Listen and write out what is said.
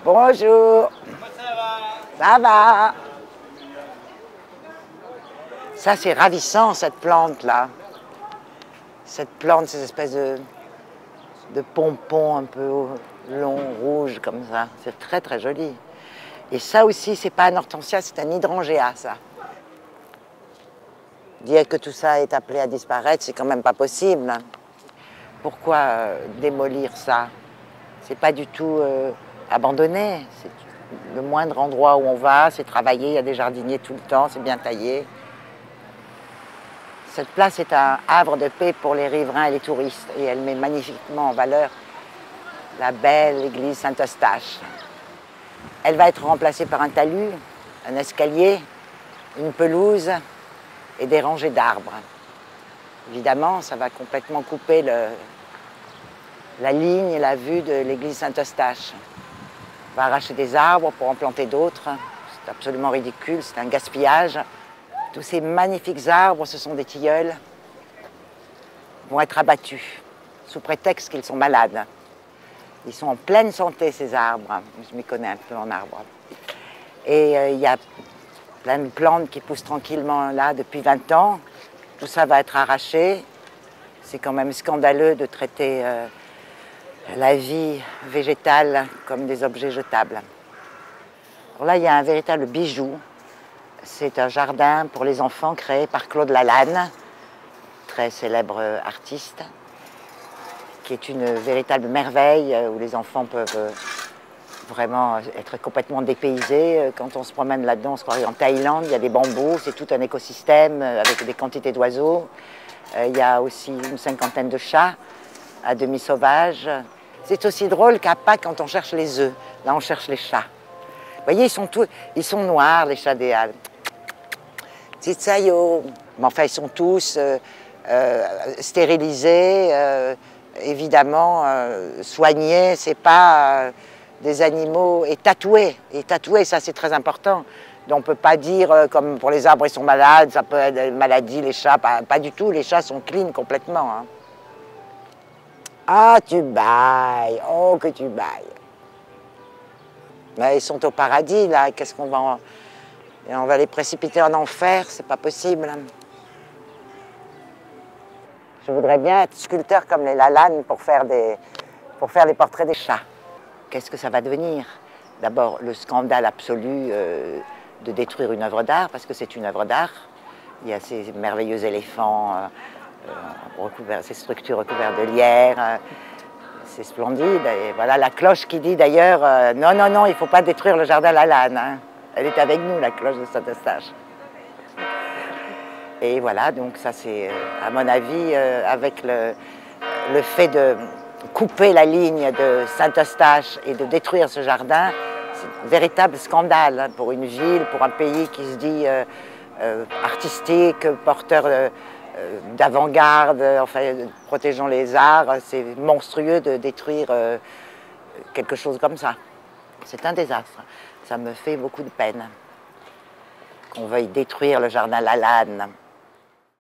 Bonjour. Comment ça va? Ça va? Ça, c'est ravissant, cette plante-là. Cette plante, ces espèces de pompons un peu longs, rouges, comme ça. C'est très, très joli. Et ça aussi, c'est pas un hortensia, c'est un hydrangea, ça. Dire que tout ça est appelé à disparaître, c'est quand même pas possible. Pourquoi démolir ça? C'est pas du tout abandonné. C'est le moindre endroit où on va, c'est travaillé, il y a des jardiniers tout le temps, c'est bien taillé. Cette place est un havre de paix pour les riverains et les touristes et elle met magnifiquement en valeur la belle église Saint-Eustache. Elle va être remplacée par un talus, un escalier, une pelouse et des rangées d'arbres. Évidemment, ça va complètement couper la ligne et la vue de l'église Saint-Eustache. On va arracher des arbres pour en planter d'autres. C'est absolument ridicule, c'est un gaspillage. Tous ces magnifiques arbres, ce sont des tilleuls, vont être abattus sous prétexte qu'ils sont malades. Ils sont en pleine santé, ces arbres. Je m'y connais un peu en arbres. Et il y a plein de plantes qui poussent tranquillement là depuis 20 ans. Tout ça va être arraché. C'est quand même scandaleux de traiter la vie végétale comme des objets jetables. Alors là, il y a un véritable bijou. C'est un jardin pour les enfants créé par Claude Lalanne, très célèbre artiste, qui est une véritable merveille où les enfants peuvent vraiment être complètement dépaysés. Quand on se promène là-dedans, on se croirait en Thaïlande, il y a des bambous, c'est tout un écosystème avec des quantités d'oiseaux. Il y a aussi une cinquantaine de chats à demi sauvages. C'est aussi drôle qu'à Pâques, quand on cherche les œufs, là on cherche les chats. Vous voyez, ils sont noirs, les chats des Halles. Titsayo. Mais enfin, ils sont tous stérilisés, évidemment soignés. C'est pas des animaux et tatoués. Et tatoués, ça c'est très important. Donc, on ne peut pas dire, comme pour les arbres, ils sont malades, ça peut être une maladie, les chats. Pas du tout, les chats sont clean complètement. Hein. Ah, tu bailles, oh que tu bailles. Mais ils sont au paradis, là, qu'est-ce qu'on va... Et on va les précipiter en enfer, c'est pas possible. Je voudrais bien être sculpteur comme les Lalanne pour faire les portraits des chats. Qu'est-ce que ça va devenir? D'abord, le scandale absolu de détruire une œuvre d'art, parce que c'est une œuvre d'art. Il y a ces merveilleux éléphants, ces structures recouvertes de lierre. C'est splendide. Et voilà la cloche qui dit d'ailleurs non, non, non, il ne faut pas détruire le jardin Lalanne. Hein. Elle est avec nous, la cloche de Saint-Eustache. Et voilà, donc ça c'est, à mon avis, avec le fait de couper la ligne de Saint-Eustache et de détruire ce jardin, c'est un véritable scandale hein, pour une ville, pour un pays qui se dit artistique, porteur d'avant-garde, enfin, protégeant les arts. C'est monstrueux de détruire quelque chose comme ça. C'est un désastre. Ça me fait beaucoup de peine qu'on veuille détruire le jardin Lalanne.